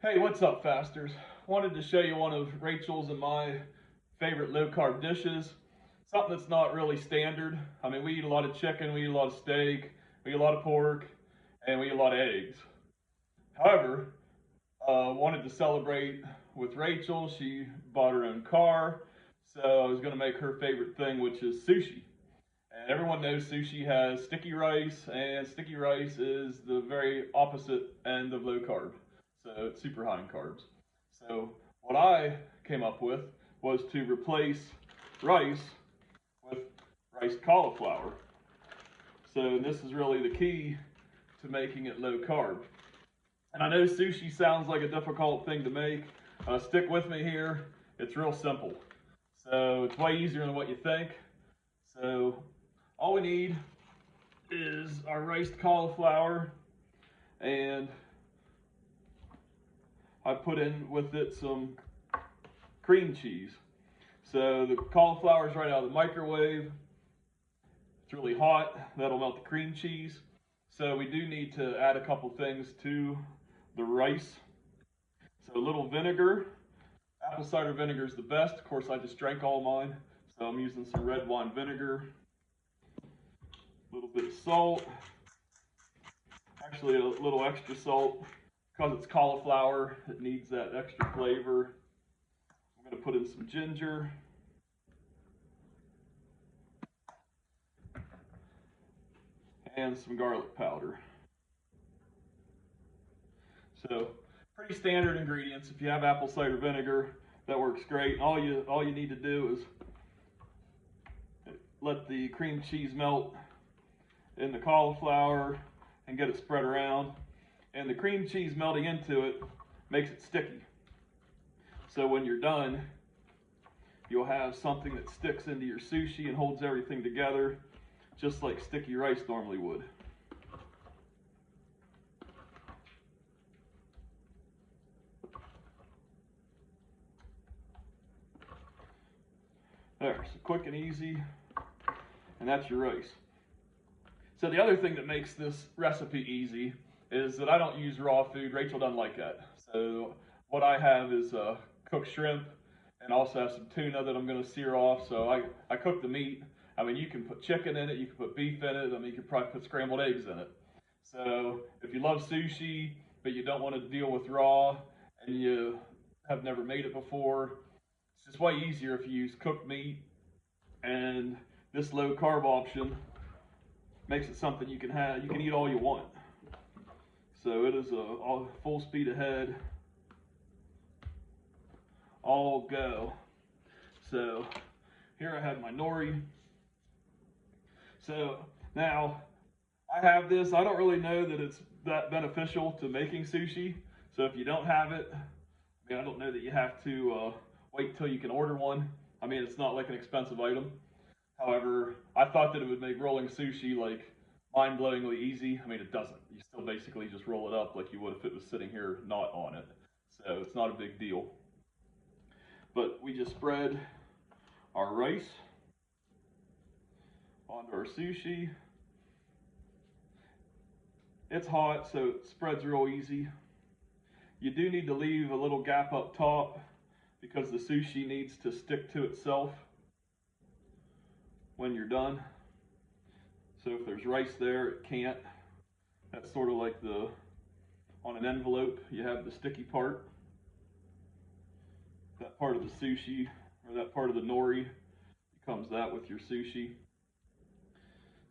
Hey, what's up, Fasters? Wanted to show you one of Rachel's and my favorite low-carb dishes. Something that's not really standard. I mean, we eat a lot of chicken, we eat a lot of steak, we eat a lot of pork, and we eat a lot of eggs. However, wanted to celebrate with Rachel. She bought her own car, so I was going to make her favorite thing, which is sushi. And everyone knows sushi has sticky rice, and sticky rice is the very opposite end of low carb. So it's super high in carbs. So what I came up with was to replace rice with riced cauliflower. So this is really the key to making it low carb. And I know sushi sounds like a difficult thing to make. Stick with me here. It's real simple. So it's way easier than what you think. So all we need is our riced cauliflower, and I put in with it some cream cheese. So the cauliflower is right out of the microwave. It's really hot. That'll melt the cream cheese. So we do need to add a couple things to the rice. So a little vinegar. Apple cider vinegar is the best. Of course, I just drank all mine, so I'm using some red wine vinegar. A little bit of salt, actually a little extra salt because it's cauliflower, it needs that extra flavor. I'm going to put in some ginger, and some garlic powder. So pretty standard ingredients. If you have apple cider vinegar, that works great. All you need to do is let the cream cheese melt in the cauliflower and get it spread around. And the cream cheese melting into it makes it sticky. So when you're done, you'll have something that sticks into your sushi and holds everything together, just like sticky rice normally would. There, so quick and easy, and that's your rice. So the other thing that makes this recipe easy is that I don't use raw food. Rachel doesn't like that. So what I have is cooked shrimp, and also have some tuna that I'm going to sear off. So I cook the meat. I mean, you can put chicken in it, you can put beef in it. I mean, you could probably put scrambled eggs in it. So if you love sushi, but you don't want to deal with raw, and you have never made it before, it's just way easier if you use cooked meat. And this low carb option makes it something you can have. You can eat all you want. So it is a full speed ahead, all go. So here I have my nori. So now I have this. I don't really know that it's that beneficial to making sushi. So if you don't have it, I mean, I don't know that you have to wait till you can order one. I mean, it's not like an expensive item. However, I thought that it would make rolling sushi like mind-blowingly easy. I mean, it doesn't. You still basically just roll it up like you would if it was sitting here not on it. So it's not a big deal. But we just spread our rice onto our sushi. It's hot, so it spreads real easy. You do need to leave a little gap up top because the sushi needs to stick to itself when you're done. So if there's rice there, it can't. That's sort of like on an envelope, you have the sticky part. That part of the sushi, or that part of the nori, becomes that with your sushi.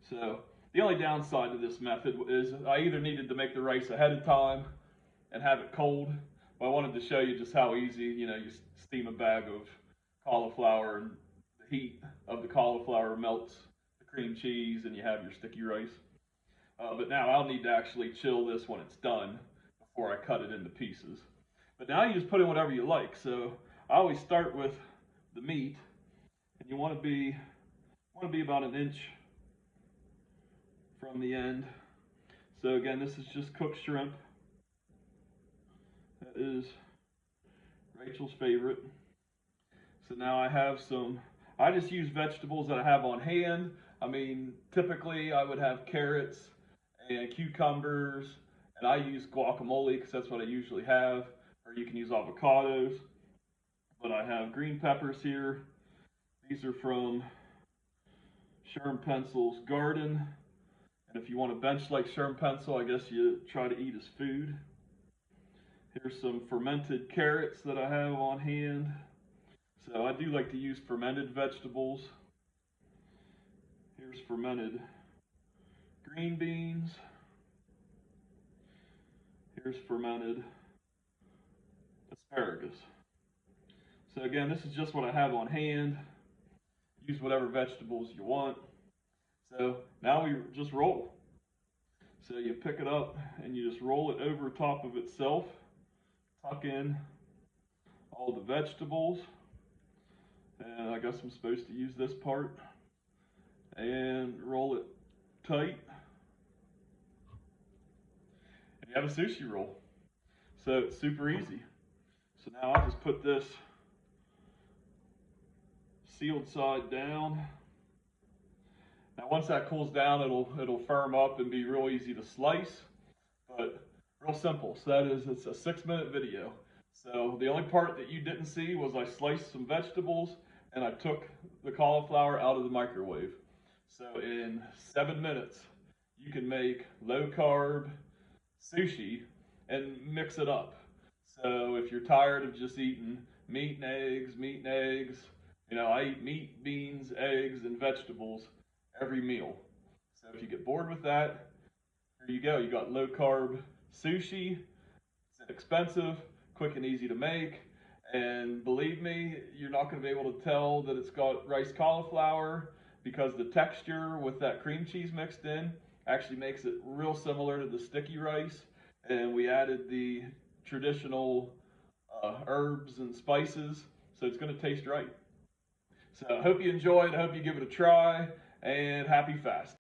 So the only downside to this method is I either needed to make the rice ahead of time and have it cold, but I wanted to show you just how easy, you steam a bag of cauliflower and the heat of the cauliflower melts the cream cheese and you have your sticky rice. But now I'll need to actually chill this when it's done before I cut it into pieces. But now you just put in whatever you like. So I always start with the meat, and you want to be about an inch from the end. So again, this is just cooked shrimp. That is Rachel's favorite. So now I just use vegetables that I have on hand. I mean, typically I would have carrots and cucumbers, and I use guacamole because that's what I usually have or you can use avocados. But I have green peppers here. These are from Sherm Pencil's garden. And if you want to bench like Sherm Pencil, I guess you try to eat his food. Here's some fermented carrots that I have on hand. So I do like to use fermented vegetables. Here's fermented green beans. Here's fermented asparagus. So again, this is just what I have on hand. Use whatever vegetables you want. So now we just roll. So you pick it up and you just roll it over top of itself. Tuck in all the vegetables. And I guess I'm supposed to use this part. And roll it tight. And you have a sushi roll. So it's super easy. So now I'll just put this sealed side down. Now once that cools down, it'll firm up and be real easy to slice, but real simple. So that is, it's a 6-minute video. So the only part that you didn't see was I sliced some vegetables and I took the cauliflower out of the microwave. So in 7 minutes, you can make low carb sushi and mix it up. So if you're tired of just eating meat and eggs, you know, I eat meat, beans, eggs, and vegetables every meal. So if you get bored with that, here you go. You got low carb sushi. It's inexpensive, quick and easy to make. And believe me, you're not going to be able to tell that it's got rice cauliflower because the texture with that cream cheese mixed in actually makes it real similar to the sticky rice. And we added the traditional herbs and spices, so it's going to taste right. So I hope you enjoyed. I hope you give it a try, and happy fast.